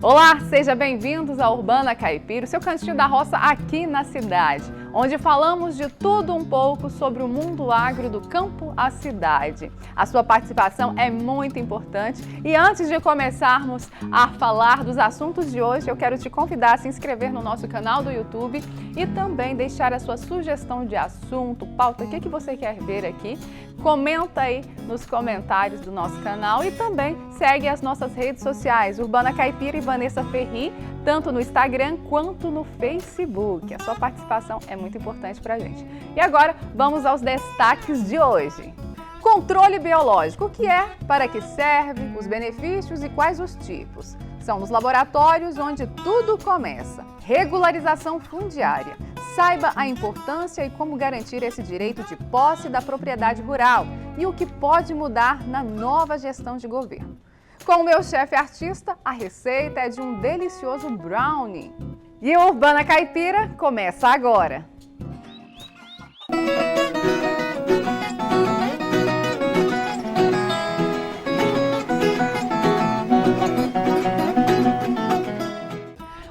Olá, sejam bem-vindos à Urbana Caipira, o seu cantinho da roça aqui na cidade, onde falamos de tudo um pouco sobre o mundo agro do campo à cidade. A sua participação é muito importante e antes de começarmos a falar dos assuntos de hoje, eu quero te convidar a se inscrever no nosso canal do YouTube e também deixar a sua sugestão de assunto, pauta, o que você quer ver aqui. Comenta aí nos comentários do nosso canal e também segue as nossas redes sociais, Urbana Caipira e Vanessa Ferri, tanto no Instagram quanto no Facebook. A sua participação é muito importante para a gente. E agora, vamos aos destaques de hoje. Controle biológico, o que é, para que serve, os benefícios e quais os tipos. São nos laboratórios onde tudo começa. Regularização fundiária. Saiba a importância e como garantir esse direito de posse da propriedade rural e o que pode mudar na nova gestão de governo. Com o meu chefe artista, a receita é de um delicioso brownie. E o Urbana Caipira começa agora!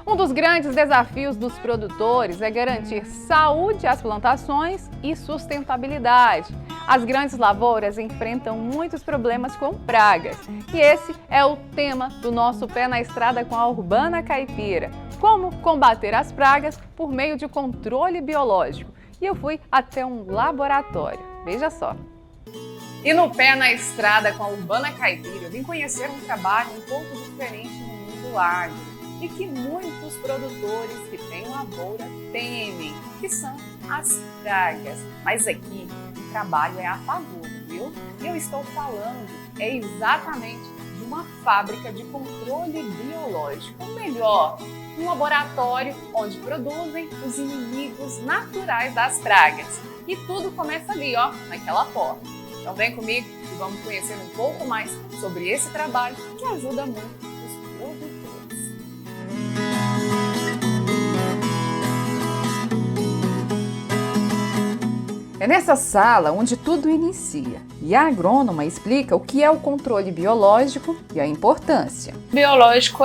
Um dos grandes desafios dos produtores é garantir saúde às plantações e sustentabilidade. As grandes lavouras enfrentam muitos problemas com pragas e esse é o tema do nosso Pé na Estrada com a Urbana Caipira. Como combater as pragas por meio de controle biológico. E eu fui até um laboratório. Veja só. E no Pé na Estrada com a Urbana Caipira, eu vim conhecer um trabalho um pouco diferente no mundo agro e que muitos produtores que têm lavoura temem, que são as pragas. Mas aqui o trabalho é a favor, viu? E eu estou falando exatamente de uma fábrica de controle biológico, ou melhor, um laboratório onde produzem os inimigos naturais das pragas. E tudo começa ali, ó, naquela porta. Então vem comigo e vamos conhecer um pouco mais sobre esse trabalho que ajuda muito os produtores. É nessa sala onde tudo inicia e a agrônoma explica o que é o controle biológico e a importância. O biológico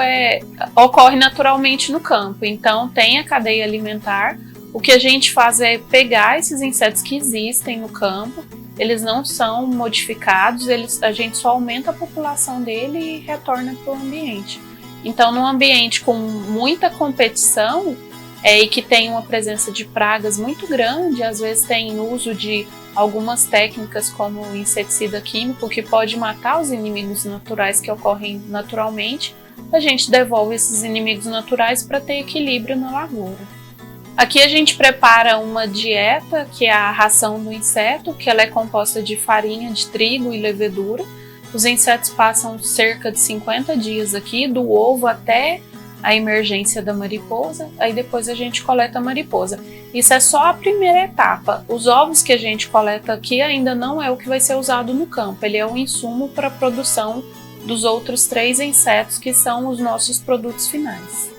ocorre naturalmente no campo, então tem a cadeia alimentar. O que a gente faz é pegar esses insetos que existem no campo, eles não são modificados, a gente só aumenta a população dele e retorna para o ambiente. Então, num ambiente com muita competição, e que tem uma presença de pragas muito grande, às vezes tem uso de algumas técnicas como o inseticida químico que pode matar os inimigos naturais que ocorrem naturalmente, a gente devolve esses inimigos naturais para ter equilíbrio na lavoura. Aqui a gente prepara uma dieta que é a ração do inseto, que ela é composta de farinha de trigo e levedura. Os insetos passam cerca de 50 dias aqui, do ovo até a emergência da mariposa, aí depois a gente coleta a mariposa. Isso é só a primeira etapa. Os ovos que a gente coleta aqui ainda não é o que vai ser usado no campo, ele é um insumo para a produção dos outros 3 insetos que são os nossos produtos finais.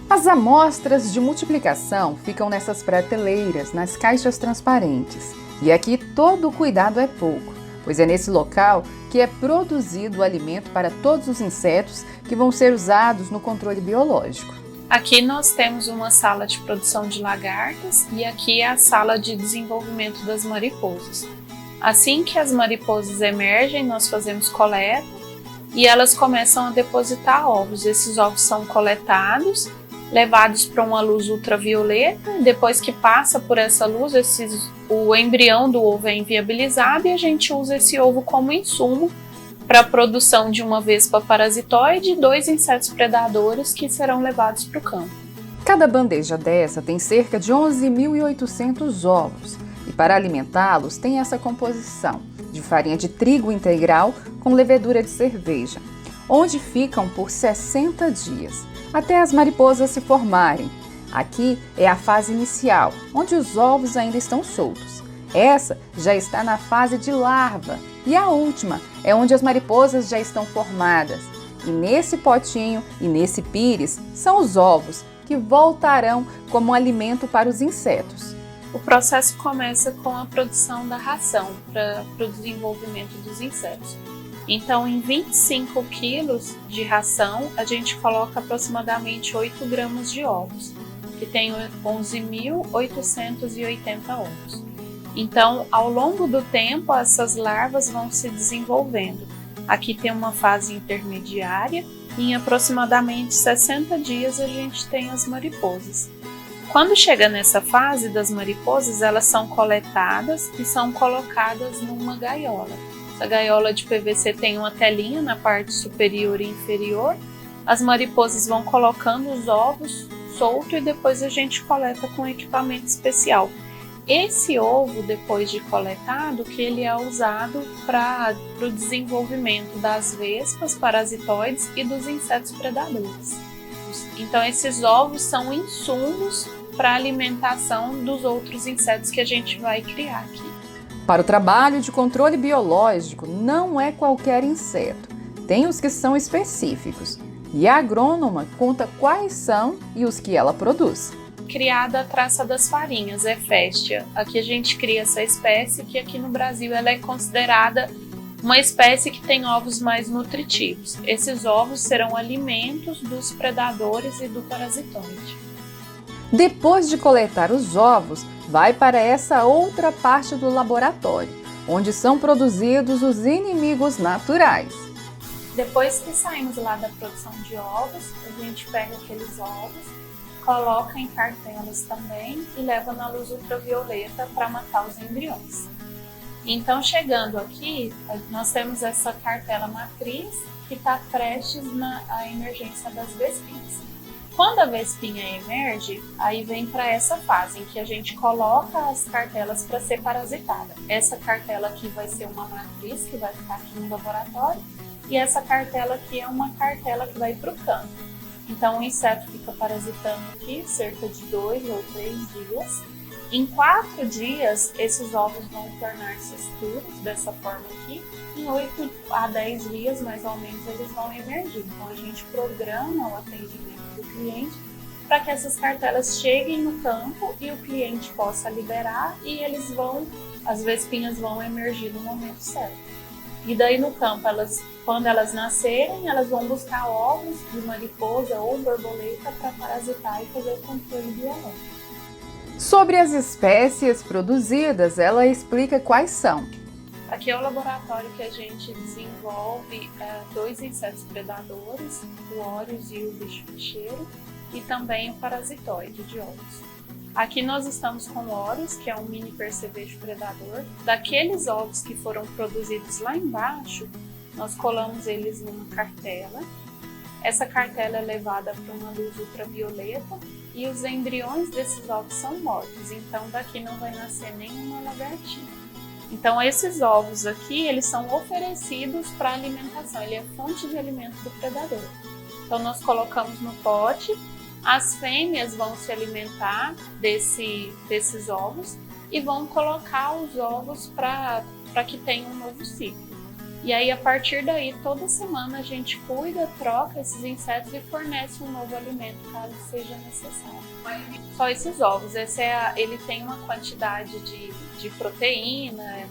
As amostras de multiplicação ficam nessas prateleiras, nas caixas transparentes. E aqui todo o cuidado é pouco, pois é nesse local que é produzido o alimento para todos os insetos que vão ser usados no controle biológico. Aqui nós temos uma sala de produção de lagartas e aqui é a sala de desenvolvimento das mariposas. Assim que as mariposas emergem, nós fazemos coleta e elas começam a depositar ovos. Esses ovos são coletados, levados para uma luz ultravioleta, depois que passa por essa luz, o embrião do ovo é inviabilizado e a gente usa esse ovo como insumo para a produção de uma vespa parasitoide e 2 insetos predadores que serão levados para o campo. Cada bandeja dessa tem cerca de 11.800 ovos e para alimentá-los tem essa composição de farinha de trigo integral com levedura de cerveja, onde ficam por 60 dias, até as mariposas se formarem. Aqui é a fase inicial, onde os ovos ainda estão soltos. Essa já está na fase de larva. E a última é onde as mariposas já estão formadas. E nesse potinho e nesse pires são os ovos, que voltarão como alimento para os insetos. O processo começa com a produção da ração para o desenvolvimento dos insetos. Então, em 25 quilos de ração, a gente coloca aproximadamente 8 gramas de ovos, que tem 11.880 ovos. Então, ao longo do tempo, essas larvas vão se desenvolvendo. Aqui tem uma fase intermediária e em aproximadamente 60 dias a gente tem as mariposas. Quando chega nessa fase das mariposas, elas são coletadas e são colocadas numa gaiola. Essa gaiola de PVC tem uma telinha na parte superior e inferior. As mariposas vão colocando os ovos soltos e depois a gente coleta com equipamento especial. Esse ovo, depois de coletado, que ele é usado para o desenvolvimento das vespas parasitoides e dos insetos predadores. Então, esses ovos são insumos para a alimentação dos outros insetos que a gente vai criar aqui. Para o trabalho de controle biológico, não é qualquer inseto. Tem os que são específicos. E a agrônoma conta quais são e os que ela produz. Criada a traça das farinhas, Hefestia. Aqui a gente cria essa espécie que aqui no Brasil ela é considerada uma espécie que tem ovos mais nutritivos. Esses ovos serão alimentos dos predadores e do parasitoide. Depois de coletar os ovos, vai para essa outra parte do laboratório, onde são produzidos os inimigos naturais. Depois que saímos lá da produção de ovos, a gente pega aqueles ovos, coloca em cartelas também e leva na luz ultravioleta para matar os embriões. Então, chegando aqui, nós temos essa cartela matriz que está prestes à emergência das vespinhas. Quando a vespinha emerge, aí vem para essa fase em que a gente coloca as cartelas para ser parasitada. Essa cartela aqui vai ser uma matriz que vai ficar aqui no laboratório e essa cartela aqui é uma cartela que vai para o campo. Então o inseto fica parasitando aqui cerca de 2 ou 3 dias. Em 4 dias, esses ovos vão tornar-se escuros dessa forma aqui. Em 8 a 10 dias, mais ou menos, eles vão emergir. Então a gente programa o atendimento do cliente para que essas cartelas cheguem no campo e o cliente possa liberar e as vespinhas vão emergir no momento certo. E daí no campo, quando elas nascerem, elas vão buscar ovos de mariposa ou borboleta para parasitar e fazer o controle biológico. Sobre as espécies produzidas, ela explica quais são. Aqui é o laboratório que a gente desenvolve 2 insetos predadores, o Órios e o bicho-bicheiro, e também o parasitoide de ovos. Aqui nós estamos com o Órios, que é um mini percevejo predador. Daqueles ovos que foram produzidos lá embaixo, nós colamos eles numa cartela. Essa cartela é levada para uma luz ultravioleta e os embriões desses ovos são mortos, então daqui não vai nascer nenhuma lagartinha. Então esses ovos aqui, eles são oferecidos para alimentação, ele é fonte de alimento do predador. Então nós colocamos no pote, as fêmeas vão se alimentar desses ovos e vão colocar os ovos para que tenha um novo ciclo. E aí, a partir daí, toda semana a gente cuida, troca esses insetos e fornece um novo alimento caso seja necessário. Só esses ovos, ele tem uma quantidade de proteína,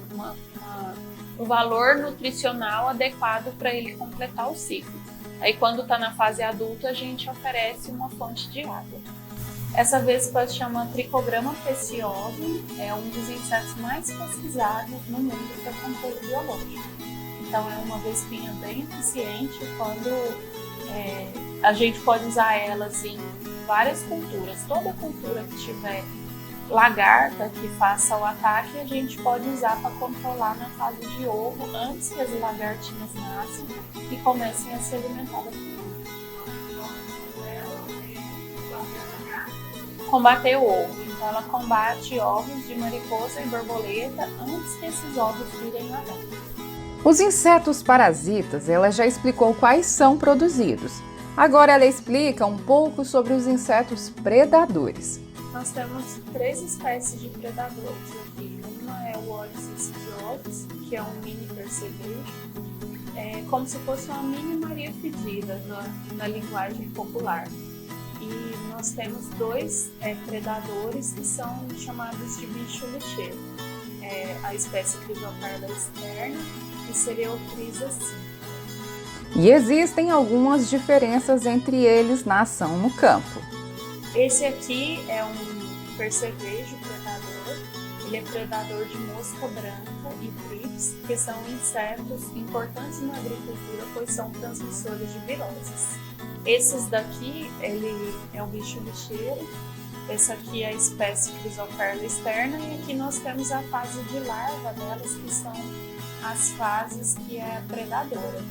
um valor nutricional adequado para ele completar o ciclo. Aí, quando está na fase adulta, a gente oferece uma fonte de água. Essa vespa chama Trichogramma peciosum, é um dos insetos mais pesquisados no mundo para controle biológico. Então é uma vespinha bem eficiente quando a gente pode usar elas em várias culturas. Toda cultura que tiver lagarta que faça o ataque, a gente pode usar para controlar na fase de ovo antes que as lagartinhas nasçam e comecem a se alimentar da comida. Combater o ovo. Então ela combate ovos de mariposa e borboleta antes que esses ovos virem lagartas. Os insetos parasitas, ela já explicou quais são produzidos. Agora ela explica um pouco sobre os insetos predadores. Nós temos 3 espécies de predadores aqui. Uma é o Órios insidiosus, que é um mini percevejo. É como se fosse uma mini Maria Fedida na linguagem popular. E nós temos 2 predadores que são chamados de bicho lixeiro. A espécie Crisocarda externa e Cereothrysa simplex. E existem algumas diferenças entre eles na ação no campo. Esse aqui é um percevejo predador. Ele é predador de mosca branca e trips, que são insetos importantes na agricultura, pois são transmissores de viroses. Esses daqui, ele é um bicho lixeiro. Essa aqui é a espécie Chrysoperla externa, e aqui nós temos a fase de larva delas, que são as fases que é predadora.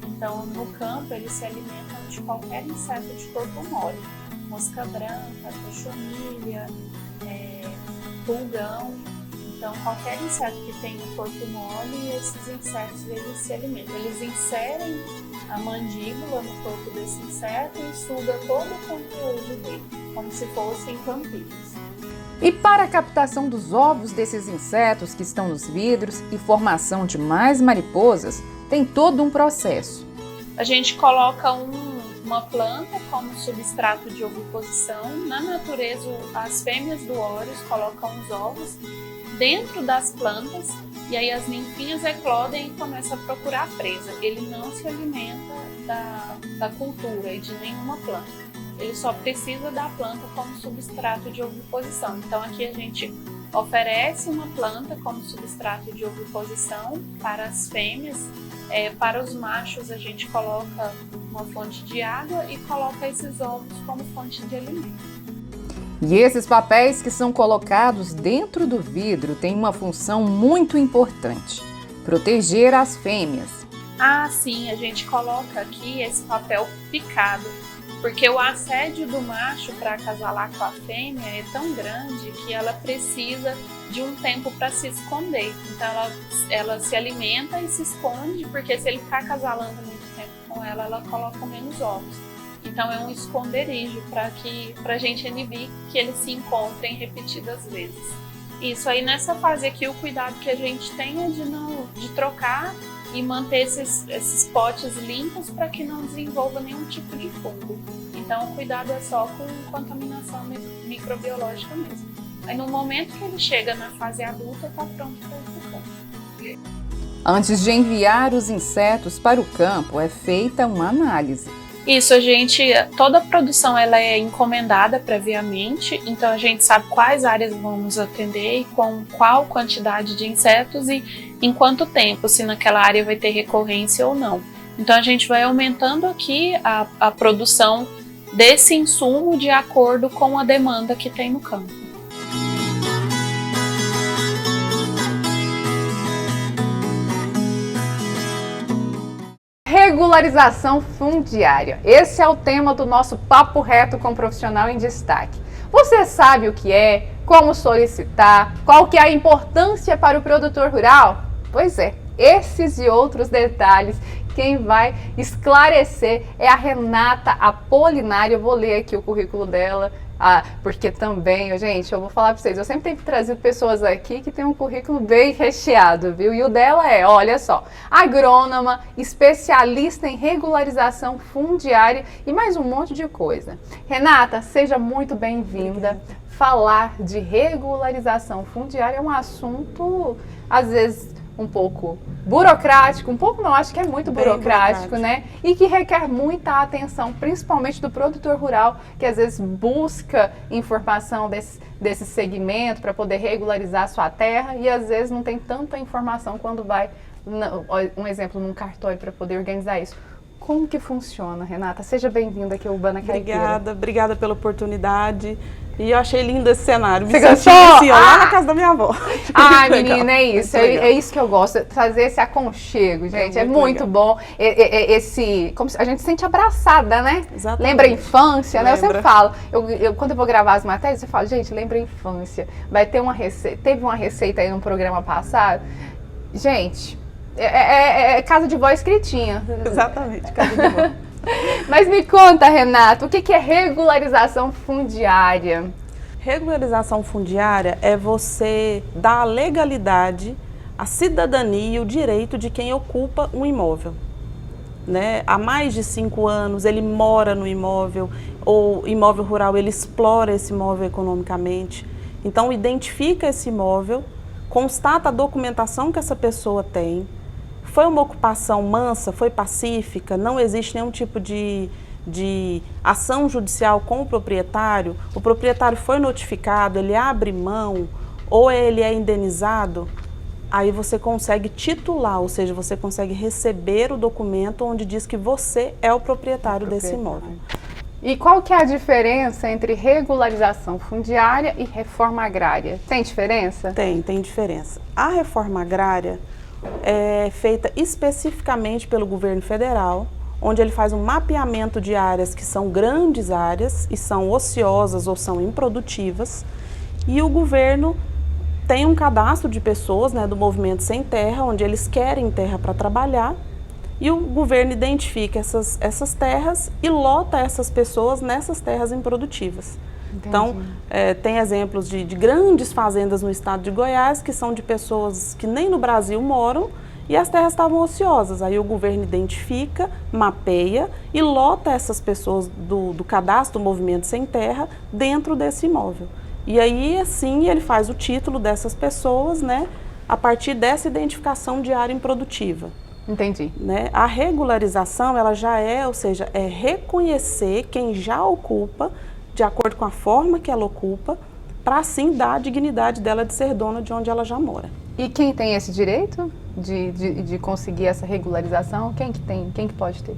Então, no campo, eles se alimentam de qualquer inseto de corpo mole. Mosca branca, cochonilha, pulgão. Então, qualquer inseto que tenha corpo mole, esses insetos eles se alimentam. Eles inserem a mandíbula no corpo desse inseto e suga todo o conteúdo dele, como se fossem vampiros. E para a captação dos ovos desses insetos que estão nos vidros e formação de mais mariposas, tem todo um processo. A gente coloca uma planta como substrato de oviposição. Na natureza, as fêmeas do Óreos colocam os ovos dentro das plantas e aí as ninfinhas eclodem e começam a procurar a presa. Ele não se alimenta da cultura e de nenhuma planta. Ele só precisa da planta como substrato de oviposição. Então aqui a gente oferece uma planta como substrato de oviposição para as fêmeas. Para os machos a gente coloca uma fonte de água e coloca esses ovos como fonte de alimento. E esses papéis que são colocados dentro do vidro têm uma função muito importante: proteger as fêmeas. Ah, sim, a gente coloca aqui esse papel picado, porque o assédio do macho para acasalar com a fêmea é tão grande que ela precisa de um tempo para se esconder. Então ela se alimenta e se esconde, porque se ele ficar acasalando muito tempo com ela coloca menos ovos. Então é um esconderijo para a gente inibir que eles se encontrem repetidas vezes. Isso aí, nessa fase aqui, o cuidado que a gente tem é de trocar e manter esses potes limpos para que não desenvolva nenhum tipo de fungo. Então o cuidado é só com contaminação microbiológica mesmo. Aí no momento que ele chega na fase adulta, está pronto para ir para o campo. Antes de enviar os insetos para o campo, é feita uma análise. Isso, toda a produção ela é encomendada previamente, então a gente sabe quais áreas vamos atender e com qual quantidade de insetos e em quanto tempo, se naquela área vai ter recorrência ou não. Então a gente vai aumentando aqui a produção desse insumo de acordo com a demanda que tem no campo. Regularização fundiária. Esse é o tema do nosso Papo Reto com Profissional em Destaque. Você sabe o que é, como solicitar, qual que é a importância para o produtor rural? Pois é, esses e outros detalhes, quem vai esclarecer é a Renata Apolinário. Eu vou ler aqui o currículo dela. Porque também, gente, eu vou falar para vocês, eu sempre tenho trazido pessoas aqui que tem um currículo bem recheado, viu? E o dela olha só, agrônoma, especialista em regularização fundiária e mais um monte de coisa. Renata, seja muito bem-vinda. Falar de regularização fundiária é um assunto, às vezes, um pouco burocrático, acho que é muito burocrático, né? E que requer muita atenção, principalmente do produtor rural, que às vezes busca informação desse segmento para poder regularizar a sua terra e às vezes não tem tanta informação quando vai, um exemplo, num cartório para poder organizar isso. Como que funciona, Renata? Seja bem-vinda aqui ao Urbana Caipira. Obrigada pela oportunidade. E eu achei lindo esse cenário. Você gostou? Assim, lá na casa da minha avó. Menina, é isso. É isso que eu gosto. Fazer esse aconchego, gente. É muito bom. Como a gente se sente abraçada, né? Exatamente. Lembra a infância, né? Eu sempre falo. Quando eu vou gravar as matérias, eu falo, gente, lembra a infância. Vai ter uma receita. Teve uma receita aí no programa passado. Gente, é casa de vó escritinha. Exatamente, casa de vó. Mas me conta, Renata, o que é regularização fundiária? Regularização fundiária é você dar a legalidade, a cidadania e o direito de quem ocupa um imóvel. Né? Há mais de 5 anos ele mora no imóvel, ou imóvel rural, ele explora esse imóvel economicamente. Então identifica esse imóvel, constata a documentação que essa pessoa tem, Foi uma ocupação mansa, foi pacífica, não existe nenhum tipo de ação judicial com o proprietário foi notificado, ele abre mão ou ele é indenizado, aí você consegue titular, ou seja, você consegue receber o documento onde diz que você é o proprietário desse imóvel. E qual que é a diferença entre regularização fundiária e reforma agrária? Tem diferença? Tem diferença. A reforma agrária é feita especificamente pelo governo federal, onde ele faz um mapeamento de áreas que são grandes áreas e são ociosas ou são improdutivas, e o governo tem um cadastro de pessoas, né, do Movimento Sem Terra, onde eles querem terra para trabalhar, e o governo identifica essas terras e lota essas pessoas nessas terras improdutivas. Entendi. Então, tem exemplos de grandes fazendas no estado de Goiás, que são de pessoas que nem no Brasil moram, e as terras estavam ociosas. Aí o governo identifica, mapeia e lota essas pessoas do cadastro do Movimento Sem Terra dentro desse imóvel. E aí, assim, ele faz o título dessas pessoas, né, a partir dessa identificação de área improdutiva. Entendi. Né? A regularização, ela já ou seja, é reconhecer quem já ocupa, de acordo com a forma que ela ocupa, para assim dar a dignidade dela de ser dona de onde ela já mora. E quem tem esse direito de conseguir essa regularização? Quem que tem? Quem que pode ter?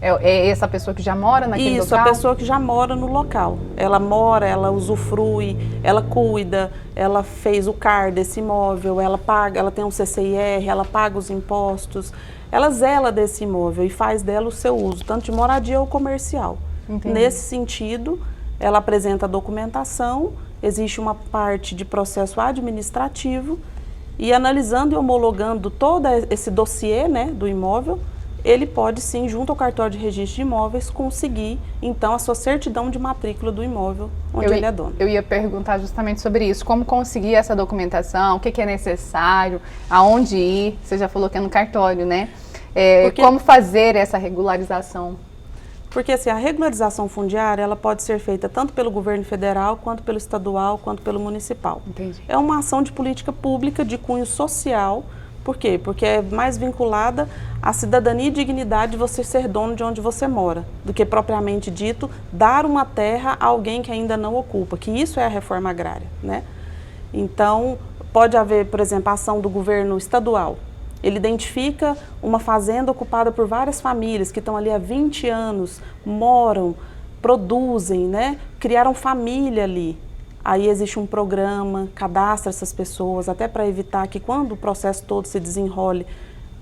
É essa pessoa que já mora naquele local? Isso, a pessoa que já mora no local. Ela mora, ela usufrui, ela cuida, ela fez o CAR desse imóvel, ela paga, ela tem um CCIR, ela paga os impostos, ela zela desse imóvel e faz dela o seu uso, tanto de moradia ou comercial. Entendi. Nesse sentido, ela apresenta a documentação, existe uma parte de processo administrativo e analisando e homologando todo esse dossiê, né, do imóvel, ele pode sim, junto ao cartório de registro de imóveis, conseguir então a sua certidão de matrícula do imóvel onde ele é dono. Eu ia perguntar justamente sobre isso, como conseguir essa documentação, o que é necessário, aonde ir, você já falou que é no cartório, né? Como fazer essa regularização? Porque assim, a regularização fundiária, ela pode ser feita tanto pelo governo federal, quanto pelo estadual, quanto pelo municipal. Entendi. É uma ação de política pública de cunho social. Por quê? Porque é mais vinculada à cidadania e dignidade de você ser dono de onde você mora, do que propriamente dito, dar uma terra a alguém que ainda não ocupa, que isso é a reforma agrária, né? Então, pode haver, por exemplo, a ação do governo estadual. Ele identifica uma fazenda ocupada por várias famílias que estão ali há 20 anos, moram, produzem, né? Criaram família ali. Aí existe um programa, cadastra essas pessoas, até para evitar que quando o processo todo se desenrole,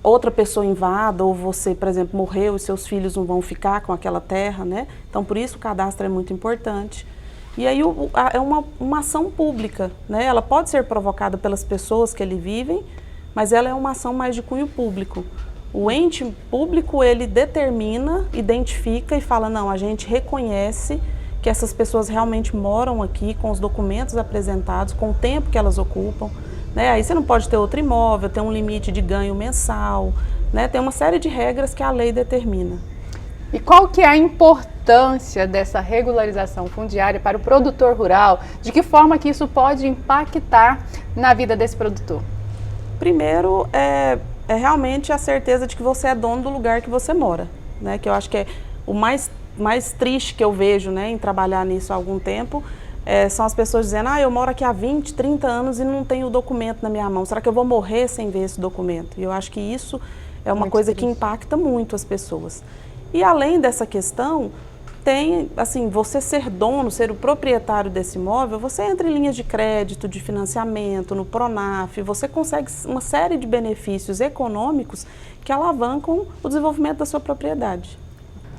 outra pessoa invada ou você, por exemplo, morreu e seus filhos não vão ficar com aquela terra, né? Então, por isso o cadastro é muito importante. E aí é uma ação pública, né? Ela pode ser provocada pelas pessoas que ali vivem, mas ela é uma ação mais de cunho público. O ente público, ele determina, identifica e fala, não, a gente reconhece que essas pessoas realmente moram aqui com os documentos apresentados, com o tempo que elas ocupam, né? Aí você não pode ter outro imóvel, tem um limite de ganho mensal, né? Tem uma série de regras que a lei determina. E qual que é a importância dessa regularização fundiária para o produtor rural? De que forma que isso pode impactar na vida desse produtor? Primeiro, é realmente a certeza de que você é dono do lugar que você mora, né? Que eu acho que é o mais triste que eu vejo, né, em trabalhar nisso há algum tempo, são as pessoas dizendo, eu moro aqui há 20, 30 anos e não tenho o documento na minha mão, será que eu vou morrer sem ver esse documento? E eu acho que isso é uma coisa que impacta muito as pessoas. E além dessa questão, tem, assim, você ser dono, ser o proprietário desse imóvel, você entra em linhas de crédito, de financiamento, no Pronaf, você consegue uma série de benefícios econômicos que alavancam o desenvolvimento da sua propriedade.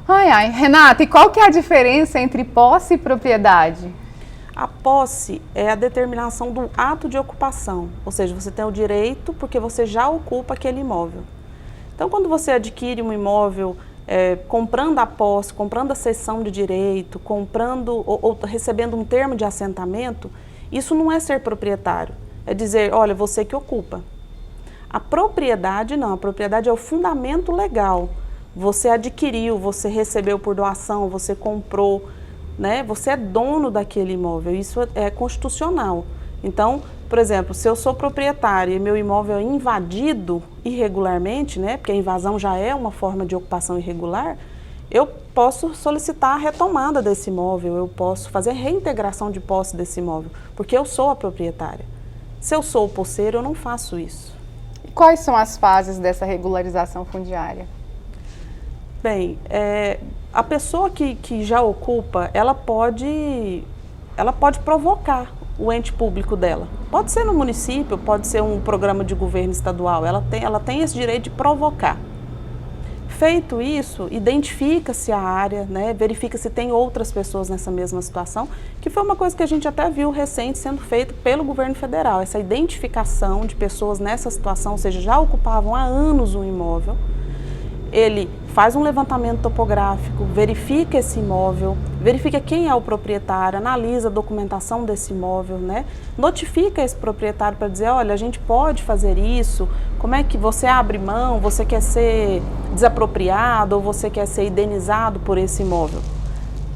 Ai, Renata, e qual que é a diferença entre posse e propriedade? A posse é a determinação do ato de ocupação, ou seja, você tem o direito porque você já ocupa aquele imóvel. Então, quando você adquire um imóvel, comprando a posse, comprando a cessão de direito, comprando ou recebendo um termo de assentamento, isso não é ser proprietário, é dizer, olha, você que ocupa. A propriedade não, a propriedade é o fundamento legal. Você adquiriu, você recebeu por doação, você comprou, né? Você é dono daquele imóvel, isso é constitucional. Então, Por exemplo, se eu sou proprietária e meu imóvel é invadido irregularmente, né, porque a invasão já é uma forma de ocupação irregular, eu posso solicitar a retomada desse imóvel, eu posso fazer reintegração de posse desse imóvel, porque eu sou a proprietária. Se eu sou o posseiro, eu não faço isso. Quais são as fases dessa regularização fundiária? Bem, a pessoa que já ocupa, ela pode provocar o ente público dela. Pode ser no município, pode ser um programa de governo estadual, ela tem esse direito de provocar. Feito isso, identifica-se a área, né, verifica se tem outras pessoas nessa mesma situação, que foi uma coisa que a gente até viu recente sendo feita pelo governo federal, essa identificação de pessoas nessa situação, ou seja, já ocupavam há anos um imóvel. Ele faz um levantamento topográfico, verifica esse imóvel, verifica quem é o proprietário, analisa a documentação desse imóvel, né? Notifica esse proprietário para dizer, olha, a gente pode fazer isso, como é que você abre mão, você quer ser desapropriado ou você quer ser indenizado por esse imóvel.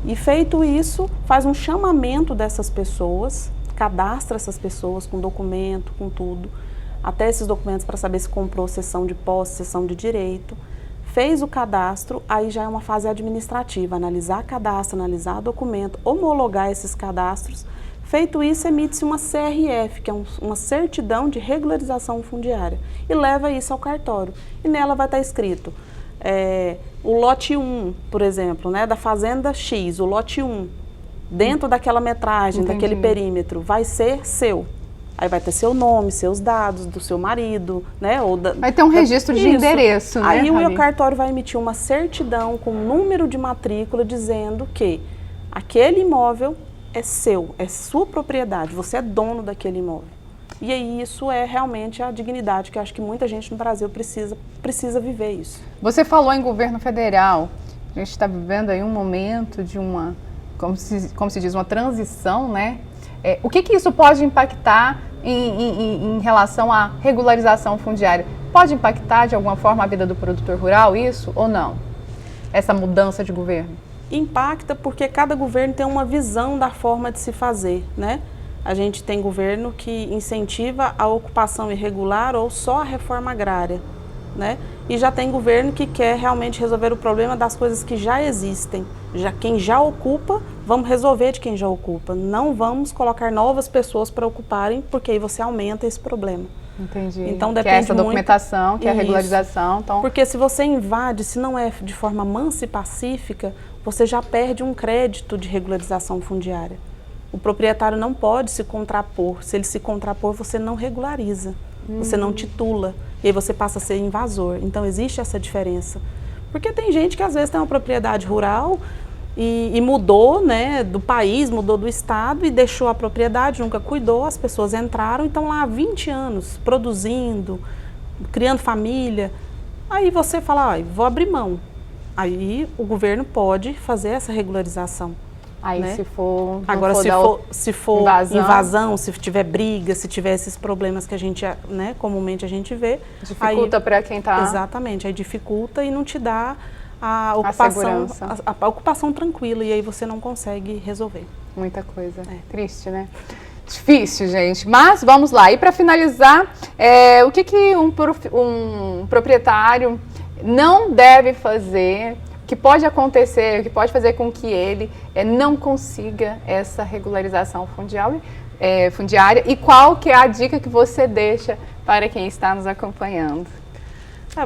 E feito isso, faz um chamamento dessas pessoas, cadastra essas pessoas com documento, com tudo, até esses documentos para saber se comprou cessão de posse, cessão de direito. Fez o cadastro, aí já é uma fase administrativa, analisar cadastro, analisar documento, homologar esses cadastros. Feito isso, emite-se uma CRF, que é uma certidão de regularização fundiária, e leva isso ao cartório. E nela vai estar escrito o lote 1, por exemplo, né, da fazenda X, o lote 1, dentro daquela metragem, daquele perímetro, vai ser seu. Aí vai ter seu nome, seus dados, do seu marido, né? Vai ter um registro de endereço, né? Aí o cartório vai emitir uma certidão com número de matrícula dizendo que aquele imóvel é seu, é sua propriedade, você é dono daquele imóvel. E aí isso é realmente a dignidade que eu acho que muita gente no Brasil precisa viver isso. Você falou em governo federal, a gente está vivendo aí um momento de uma, como se diz, uma transição, né? O que isso pode impactar em relação à regularização fundiária? Pode impactar de alguma forma a vida do produtor rural, isso ou não? Essa mudança de governo? Impacta porque cada governo tem uma visão da forma de se fazer, né? A gente tem governo que incentiva a ocupação irregular ou só a reforma agrária, né? E já tem governo que quer realmente resolver o problema das coisas que já existem. Quem já ocupa, vamos resolver de quem já ocupa. Não vamos colocar novas pessoas para ocuparem, porque aí você aumenta esse problema. Entendi. Então depende que é essa documentação, que é a regularização. Então... Porque se você invade, se não é de forma mansa e pacífica, você já perde um crédito de regularização fundiária. O proprietário não pode se contrapor. Se ele se contrapor, você não regulariza. Você não titula. E aí você passa a ser invasor. Então existe essa diferença. Porque tem gente que às vezes tem uma propriedade rural e mudou, né, do país, mudou do estado e deixou a propriedade, nunca cuidou, as pessoas entraram e estão lá há 20 anos produzindo, criando família. Aí você fala, vou abrir mão. Aí o governo pode fazer essa regularização. Aí né? se for... Agora se for invasão, se tiver briga, se tiver esses problemas que a gente, né, comumente a gente vê. Dificulta para quem está... Exatamente, aí dificulta e não te dá a ocupação, a ocupação tranquila, e aí você não consegue resolver. Muita coisa. Triste, né? Difícil, gente. Mas vamos lá. E para finalizar, o que um proprietário não deve fazer, que pode acontecer, que pode fazer com que ele não consiga essa regularização fundiária, e qual que é a dica que você deixa para quem está nos acompanhando?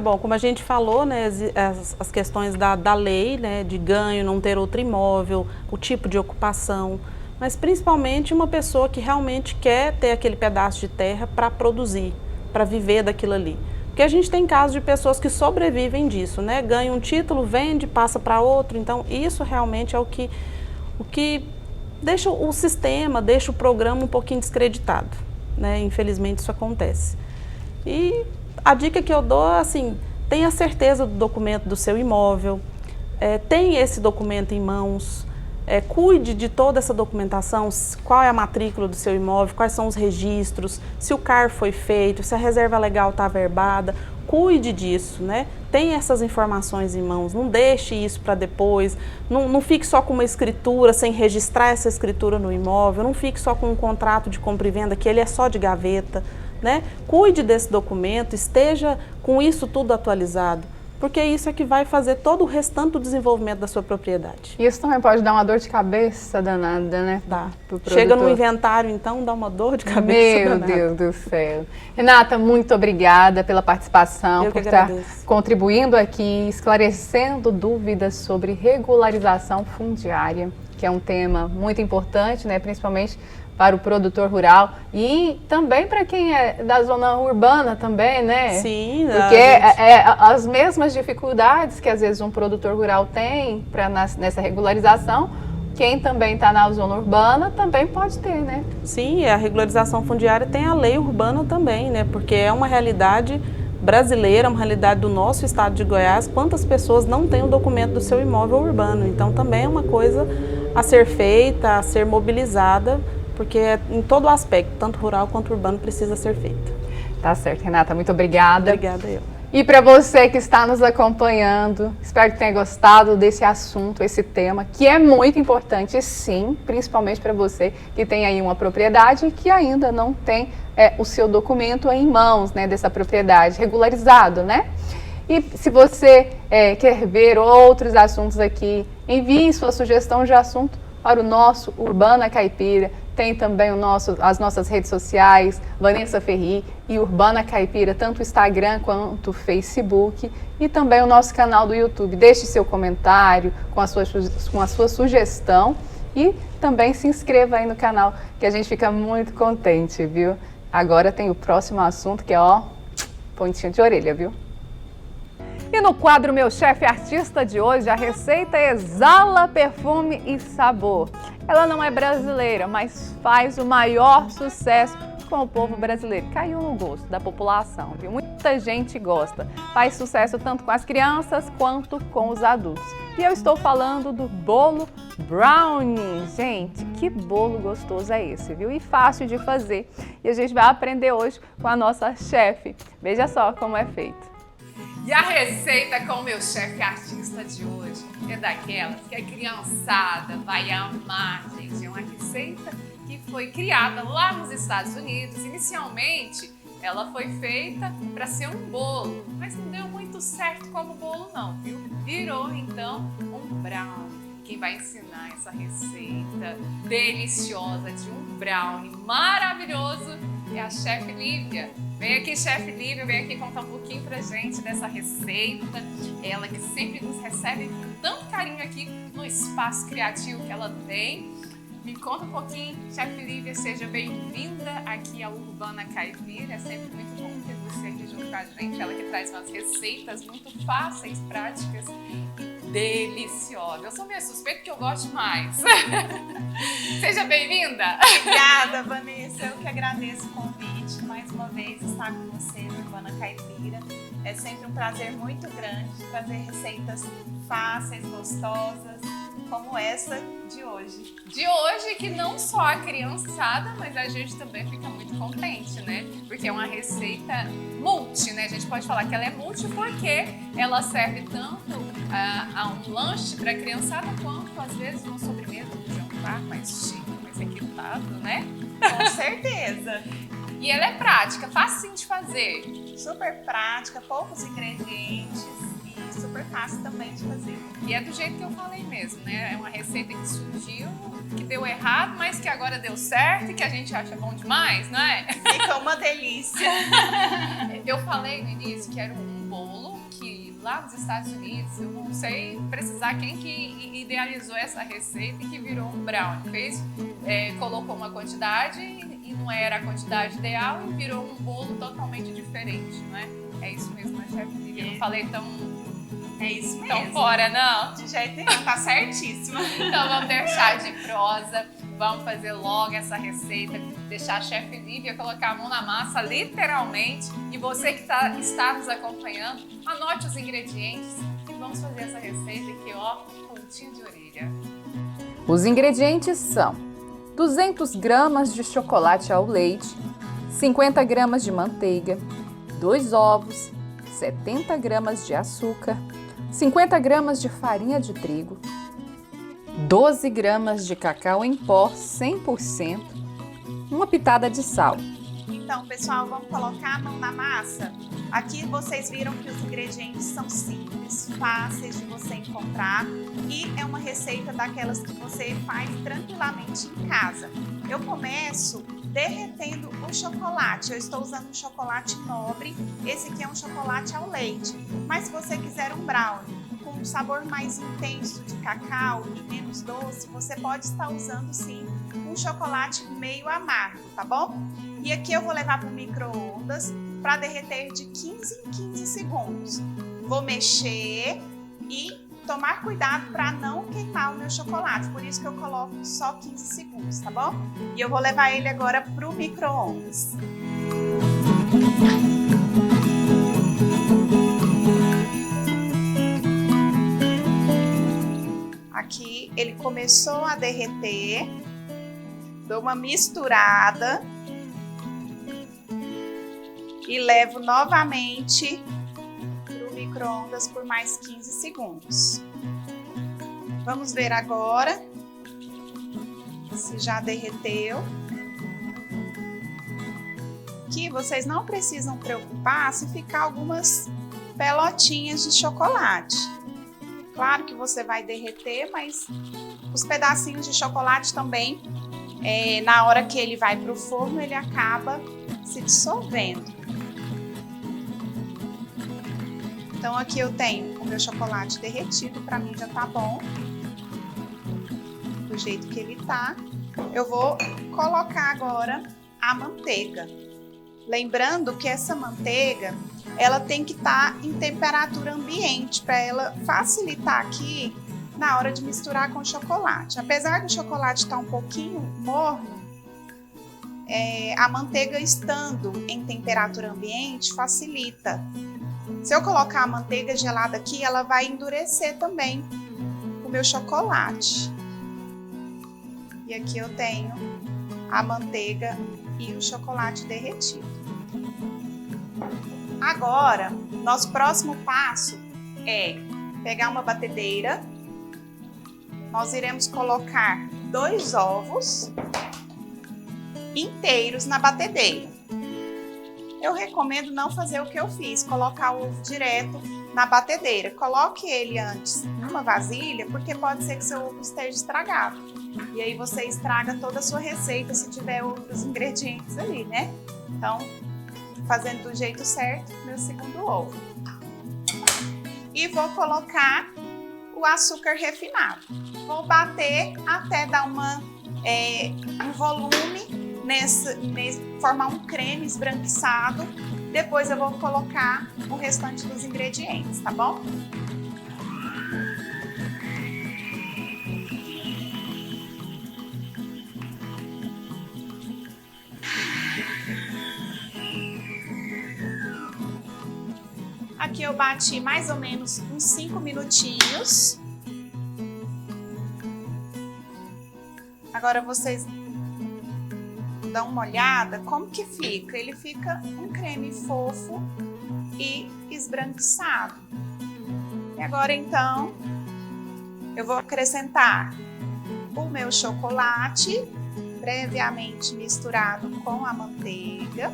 Bom, como a gente falou, né, as questões da lei, né, de ganho, não ter outro imóvel, o tipo de ocupação, mas principalmente uma pessoa que realmente quer ter aquele pedaço de terra para produzir, para viver daquilo ali. Porque a gente tem casos de pessoas que sobrevivem disso, né? Ganha um título, vende, passa para outro. Então, isso realmente é o que deixa o sistema, deixa o programa um pouquinho descreditado, né? Infelizmente, isso acontece. E a dica que eu dou, assim, tenha certeza do documento do seu imóvel, tenha esse documento em mãos, cuide de toda essa documentação, qual é a matrícula do seu imóvel, quais são os registros, se o CAR foi feito, se a reserva legal está averbada, cuide disso, né? Tenha essas informações em mãos, não deixe isso para depois, não fique só com uma escritura sem registrar essa escritura no imóvel, não fique só com um contrato de compra e venda que ele é só de gaveta, né? Cuide desse documento, esteja com isso tudo atualizado, porque isso é que vai fazer todo o restante do desenvolvimento da sua propriedade. Isso também pode dar uma dor de cabeça danada, né? Dá. Chega no inventário, então, dá uma dor de cabeça danada. Meu Deus do céu. Renata, muito obrigada pela participação, por estar contribuindo aqui, esclarecendo dúvidas sobre regularização fundiária, que é um tema muito importante, né? Principalmente para o produtor rural e também para quem é da zona urbana também, né? Sim. Porque as mesmas dificuldades que às vezes um produtor rural tem nessa regularização, quem também está na zona urbana também pode ter, né? Sim, a regularização fundiária tem a lei urbana também, né? Porque é uma realidade brasileira, uma realidade do nosso estado de Goiás, quantas pessoas não têm o documento do seu imóvel urbano. Então também é uma coisa a ser feita, a ser mobilizada, porque em todo aspecto, tanto rural quanto urbano, precisa ser feito. Tá certo, Renata, muito obrigada. Obrigada eu. E para você que está nos acompanhando, espero que tenha gostado desse assunto, esse tema, que é muito importante, sim, principalmente para você que tem aí uma propriedade e que ainda não tem o seu documento em mãos, né, dessa propriedade regularizado, né? E se você quer ver outros assuntos aqui, envie sua sugestão de assunto para o nosso Urbana Caipira. Tem também as nossas redes sociais, Vanessa Ferri e Urbana Caipira, tanto o Instagram quanto o Facebook, e também o nosso canal do YouTube. Deixe seu comentário com a sua sugestão e também se inscreva aí no canal, que a gente fica muito contente, viu? Agora tem o próximo assunto que é, pontinho de orelha, viu? E no quadro Meu Chefe Artista de hoje, a receita exala perfume e sabor. Ela não é brasileira, mas faz o maior sucesso com o povo brasileiro. Caiu no gosto da população, viu? Muita gente gosta. Faz sucesso tanto com as crianças quanto com os adultos. E eu estou falando do bolo brownie. Gente, que bolo gostoso é esse, viu? E fácil de fazer. E a gente vai aprender hoje com a nossa chefe. Veja só como é feito. E a receita com o meu chefe artista de hoje é daquelas que a criançada vai amar, gente. É uma receita que foi criada lá nos Estados Unidos. Inicialmente, ela foi feita para ser um bolo, mas não deu muito certo como bolo não, viu? Virou, então, um brownie. Quem vai ensinar essa receita deliciosa de um brownie maravilhoso é a chefe Lívia. Vem aqui, chefe Lívia, vem aqui contar um pouquinho pra gente dessa receita. Ela que sempre nos recebe com tanto carinho aqui no espaço criativo que ela tem. Me conta um pouquinho, chefe Lívia, seja bem-vinda aqui ao Urbana Caipira. É sempre muito bom ter você aqui junto com a gente. Ela que traz umas receitas muito fáceis, práticas e deliciosas. Eu sou meio suspeita que eu gosto mais. Seja bem-vinda! Obrigada, Vanessa. Eu que agradeço o convite. Mais uma vez estar com você no Urbana Caipira. É sempre um prazer muito grande trazer receitas fáceis, gostosas, como essa de hoje. De hoje, que não só a criançada, mas a gente também fica muito contente, né? Porque é uma receita multi, né? A gente pode falar que ela é multi porque ela serve tanto a um lanche para a criançada, quanto às vezes uma sobremesa, um jantar mais chique, mais equitado, né? Com certeza. E ela é prática, fácil de fazer. Super prática, poucos ingredientes e super fácil também de fazer. E é do jeito que eu falei mesmo, né? É uma receita que surgiu, que deu errado, mas que agora deu certo e que a gente acha bom demais, não é? Fica uma delícia. Eu falei no início que era um bolo que lá nos Estados Unidos, eu não sei precisar quem que idealizou essa receita e que virou um brownie. Colocou uma quantidade e não era a quantidade ideal e virou um bolo totalmente diferente, não é? É isso mesmo, né, chefe Lívia? Eu não falei tão... É isso mesmo. Tão fora, não? De jeito nenhum, tá certíssima. Então vamos deixar de prosa, vamos fazer logo essa receita, deixar a chefe Lívia colocar a mão na massa, literalmente. E você que está nos acompanhando, anote os ingredientes e vamos fazer essa receita aqui, pontinho de orelha. Os ingredientes são 200 gramas de chocolate ao leite, 50 gramas de manteiga, 2 ovos, 70 gramas de açúcar, 50 gramas de farinha de trigo, 12 gramas de cacau em pó 100%, uma pitada de sal. Então, pessoal, vamos colocar a mão na massa? Aqui vocês viram que os ingredientes são simples, fáceis de você encontrar e é uma receita daquelas que você faz tranquilamente em casa. Eu começo derretendo o chocolate. Eu estou usando um chocolate nobre, esse aqui é um chocolate ao leite. Mas se você quiser um brownie com um sabor mais intenso de cacau e menos doce, você pode estar usando sim um chocolate meio amargo, tá bom? E aqui eu vou levar para o micro-ondas para derreter de 15 em 15 segundos. Vou mexer e tomar cuidado para não queimar o meu chocolate, por isso que eu coloco só 15 segundos, tá bom? E eu vou levar ele agora para o micro-ondas. Aqui ele começou a derreter, dou uma misturada e levo novamente para o micro-ondas por mais 15 segundos. Vamos ver agora se já derreteu. Aqui vocês não precisam preocupar se ficar algumas pelotinhas de chocolate. Claro que você vai derreter, mas os pedacinhos de chocolate também, na hora que ele vai para o forno, ele acaba se dissolvendo. Então aqui eu tenho o meu chocolate derretido, para mim já tá bom, do jeito que ele tá. Eu vou colocar agora a manteiga. Lembrando que essa manteiga, ela tem que estar em temperatura ambiente, para ela facilitar aqui na hora de misturar com o chocolate. Apesar do chocolate estar um pouquinho morno, a manteiga estando em temperatura ambiente facilita. Se eu colocar a manteiga gelada aqui, ela vai endurecer também o meu chocolate. E aqui eu tenho a manteiga e o chocolate derretido. Agora, nosso próximo passo é pegar uma batedeira. Nós iremos colocar 2 ovos inteiros na batedeira. Eu recomendo não fazer o que eu fiz, colocar o ovo direto na batedeira. Coloque ele antes numa vasilha, porque pode ser que seu ovo esteja estragado. E aí você estraga toda a sua receita se tiver outros ingredientes ali, né? Então, fazendo do jeito certo, meu segundo ovo. E vou colocar o açúcar refinado. Vou bater até dar um volume, formar um creme esbranquiçado. Depois eu vou colocar o restante dos ingredientes, tá bom? Aqui eu bati mais ou menos uns 5 minutinhos. Agora vocês dão uma olhada como que fica. Ele fica um creme fofo e esbranquiçado. E agora então eu vou acrescentar o meu chocolate previamente misturado com a manteiga.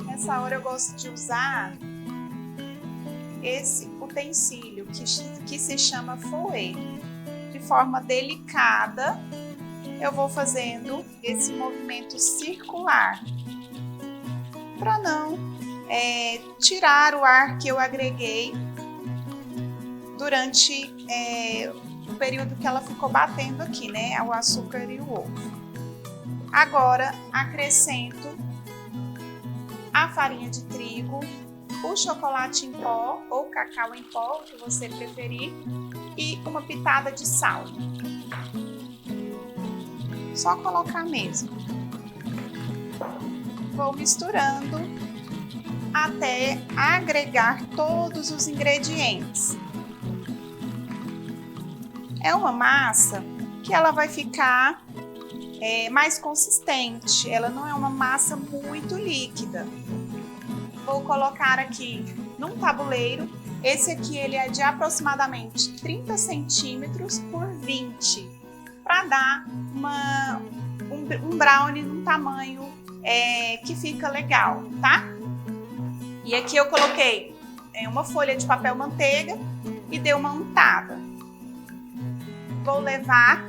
Nessa hora eu gosto de usar esse utensílio que se chama fouet. De forma delicada, eu vou fazendo esse movimento circular para não tirar o ar que eu agreguei durante o período que ela ficou batendo aqui, né? O açúcar e o ovo. Agora acrescento a farinha de trigo, o chocolate em pó ou cacau em pó, o que você preferir, e uma pitada de sal. Só colocar mesmo. Vou misturando até agregar todos os ingredientes. É uma massa que ela vai ficar mais consistente. Ela não é uma massa muito líquida. Vou colocar aqui num tabuleiro. Esse aqui ele é de aproximadamente 30 centímetros por 20, para dar um brownie num tamanho que fica legal, tá? E aqui eu coloquei uma folha de papel manteiga e dei uma untada. Vou levar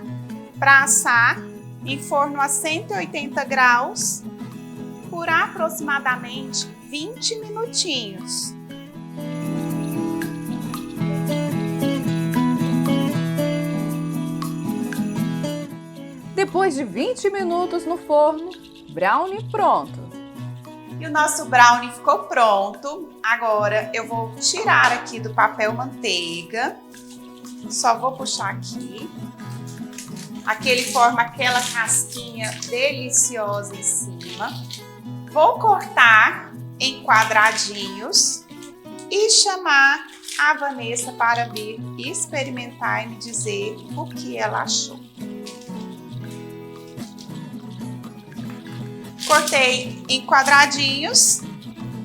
para assar em forno a 180 graus por aproximadamente 20 minutinhos. Depois de 20 minutos no forno, brownie pronto. E o nosso brownie ficou pronto. Agora eu vou tirar aqui do papel manteiga. Só vou puxar aqui. Aqui ele forma aquela casquinha deliciosa em cima. Vou cortar em quadradinhos e chamar a Vanessa para vir experimentar e me dizer o que ela achou. Cortei em quadradinhos.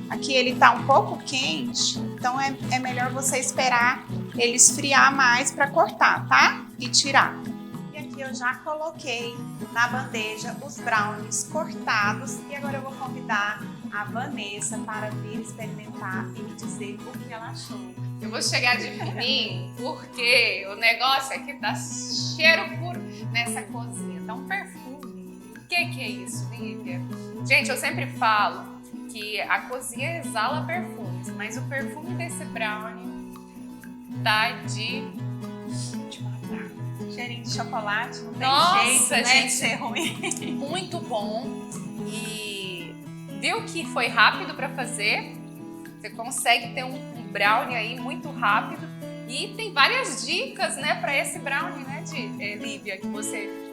Aqui ele tá um pouco quente, então é melhor você esperar ele esfriar mais para cortar, tá? E tirar. E aqui eu já coloquei na bandeja os brownies cortados e agora eu vou convidar a Vanessa para vir experimentar e me dizer o que ela achou. Eu vou chegar de fininho porque o negócio aqui tá cheiro puro nessa cozinha, tá um perfume. O que é isso, Lívia? Gente, eu sempre falo que a cozinha exala perfumes, mas o perfume desse brownie tá de matar. Cheirinho de chocolate, não tem Nossa, jeito, né, gente, de ser ruim. Muito bom. E viu que foi rápido para fazer? Você consegue ter um brownie aí muito rápido. E tem várias dicas, né, para esse brownie, né, Lívia, que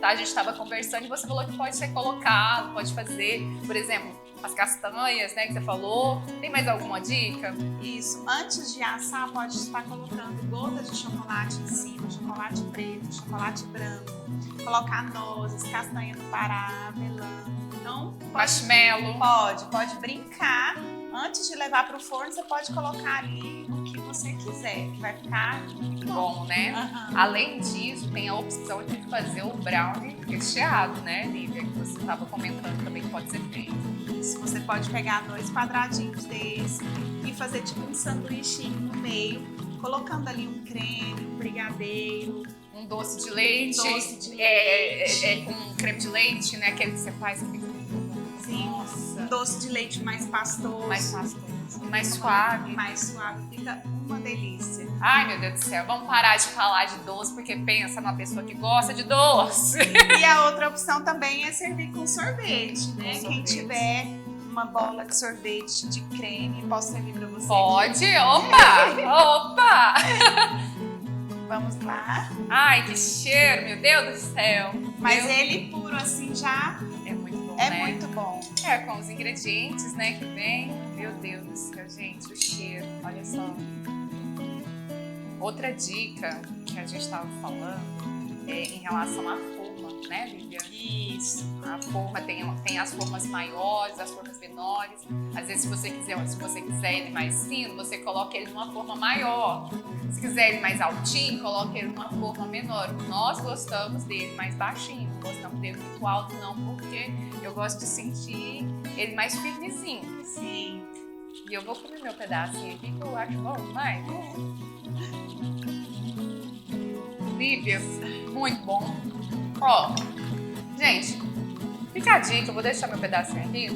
a gente estava conversando e você falou que pode ser colocado, pode fazer, por exemplo, as castanhas, né, que você falou. Tem mais alguma dica? Isso. Antes de assar, pode estar colocando gotas de chocolate em cima, chocolate preto, chocolate branco, colocar nozes, castanha do Pará, avelã. Então, Marshmallow. Pode brincar. Antes de levar para o forno, você pode colocar ali o que você quiser, que vai ficar muito Bom, né? Uhum. Além disso, tem a opção de fazer o brownie recheado, né, Lívia? Que você estava comentando também que pode ser feito. Isso, você pode pegar 2 quadradinhos desse e fazer tipo um sanduichinho no meio, colocando ali um creme, um brigadeiro, Um doce de leite. Com creme de leite, né? Aquele que você faz. sim, um doce de leite mais pastoso. Mais pastoso. Mais suave. Mais suave, fica uma delícia. Ai, meu Deus do céu, vamos parar de falar de doce, porque pensa numa pessoa que gosta de doce. E a outra opção também é servir com sorvete, né? Com Quem sorvete. tiver uma bola de sorvete de creme, posso servir para você. Pode? Opa! Vamos lá. Ai, que cheiro, meu Deus do céu. Mas ele puro assim já é muito bom, é né? muito bom. É, com os ingredientes, né, que vem. Meu Deus do céu, gente, o cheiro, olha só. Outra dica que a gente estava falando é em relação à forma, né, Lívia? Isso. A forma tem as formas maiores, as formas menores. Às vezes, se você quiser ele mais fino, você coloca ele numa forma maior. Se quiser ele mais altinho, coloca ele numa forma menor. Nós gostamos dele mais baixinho, não gostamos dele muito alto, não, porque eu gosto de sentir ele mais firmezinho. Sim. E eu vou comer meu pedacinho aqui, que eu acho bom demais. Lívia, muito bom. Ó, gente, fica a dica, eu vou deixar meu pedacinho aqui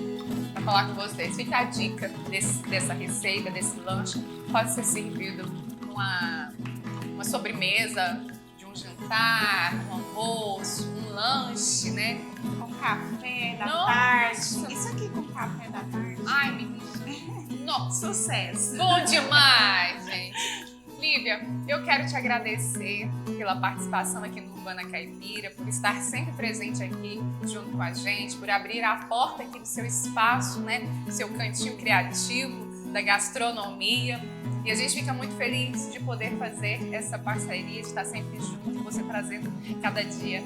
pra falar com vocês. Fica a dica dessa receita, desse lanche. Pode ser servido numa sobremesa de um jantar, um almoço, um lanche, né? Com café da Nossa. tarde. Isso aqui com café da tarde. Ai, menina. Nossa, Sucesso. bom demais, gente. Lívia, eu quero te agradecer pela participação aqui no Urbana Caipira, por estar sempre presente aqui junto com a gente, por abrir a porta aqui do seu espaço, né, do seu cantinho criativo, da gastronomia. E a gente fica muito feliz de poder fazer essa parceria, de estar sempre junto, você trazendo cada dia,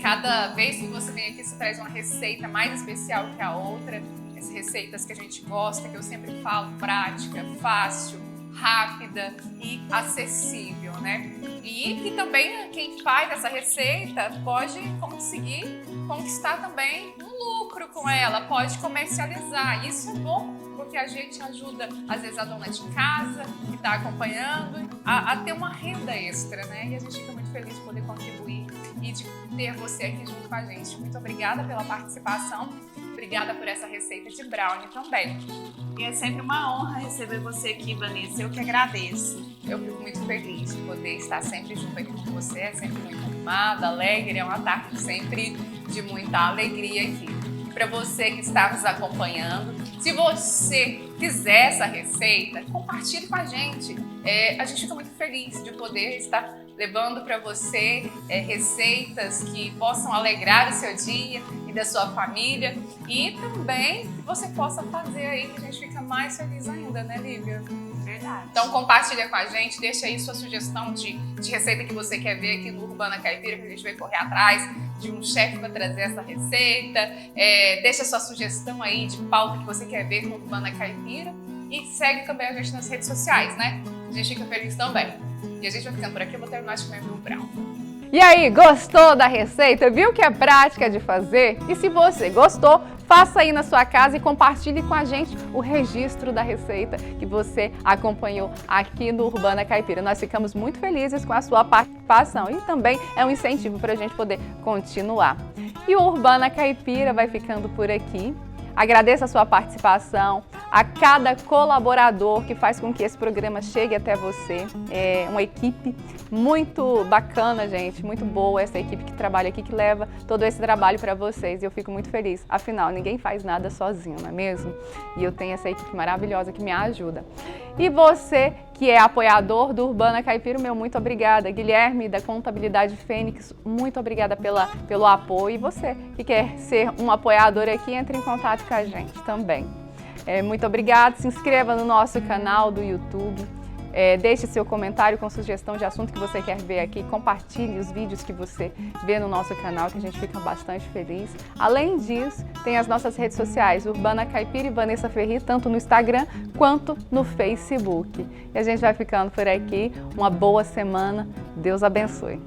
cada vez que você vem aqui, você traz uma receita mais especial que a outra, as receitas que a gente gosta, que eu sempre falo, prática, fácil, rápida e acessível, né? E que também quem faz essa receita pode conseguir conquistar também um lucro com ela, pode comercializar. Isso é bom, porque a gente ajuda, às vezes, a dona de casa que está acompanhando a ter uma renda extra, né? E a gente fica muito feliz de poder contribuir e de ter você aqui junto com a gente. Muito obrigada pela participação, obrigada por essa receita de brownie também. E é sempre uma honra receber você aqui, Vanessa, eu que agradeço. Eu fico muito feliz de poder estar sempre junto aqui com você, é sempre muito animada, alegre, é uma tarde sempre de muita alegria aqui. Para você que está nos acompanhando, se você quiser essa receita, compartilhe com a gente. A gente fica muito feliz de poder estar levando para você receitas que possam alegrar o seu dia e da sua família e também que você possa fazer aí, que a gente fica mais feliz ainda, né, Lívia? Verdade. Então compartilha com a gente, deixa aí sua sugestão de receita que você quer ver aqui no Urbana Caipira, que a gente vai correr atrás de um chefe para trazer essa receita. Deixa sua sugestão aí de pauta que você quer ver no Urbana Caipira e segue também a gente nas redes sociais, né? A gente fica feliz também. E a gente vai ficando por aqui, eu vou terminar de comer meu brown. E aí, gostou da receita? Viu que é prática de fazer? E se você gostou, faça aí na sua casa e compartilhe com a gente o registro da receita que você acompanhou aqui no Urbana Caipira. Nós ficamos muito felizes com a sua participação e também é um incentivo para a gente poder continuar. E o Urbana Caipira vai ficando por aqui. Agradeço a sua participação, a cada colaborador que faz com que esse programa chegue até você. É uma equipe muito bacana, gente, muito boa essa equipe que trabalha aqui, que leva todo esse trabalho para vocês. E eu fico muito feliz. Afinal, ninguém faz nada sozinho, não é mesmo? E eu tenho essa equipe maravilhosa que me ajuda. E você que é apoiador do Urbana Caipira, meu muito obrigada. Guilherme, da Contabilidade Fênix, muito obrigada pelo apoio. E você que quer ser um apoiador aqui, entre em contato com a gente também. Muito obrigada, se inscreva no nosso canal do YouTube, deixe seu comentário com sugestão de assunto que você quer ver aqui, compartilhe os vídeos que você vê no nosso canal, que a gente fica bastante feliz. Além disso, tem as nossas redes sociais, Urbana Caipira e Vanessa Ferri, tanto no Instagram quanto no Facebook. E a gente vai ficando por aqui, uma boa semana, Deus abençoe.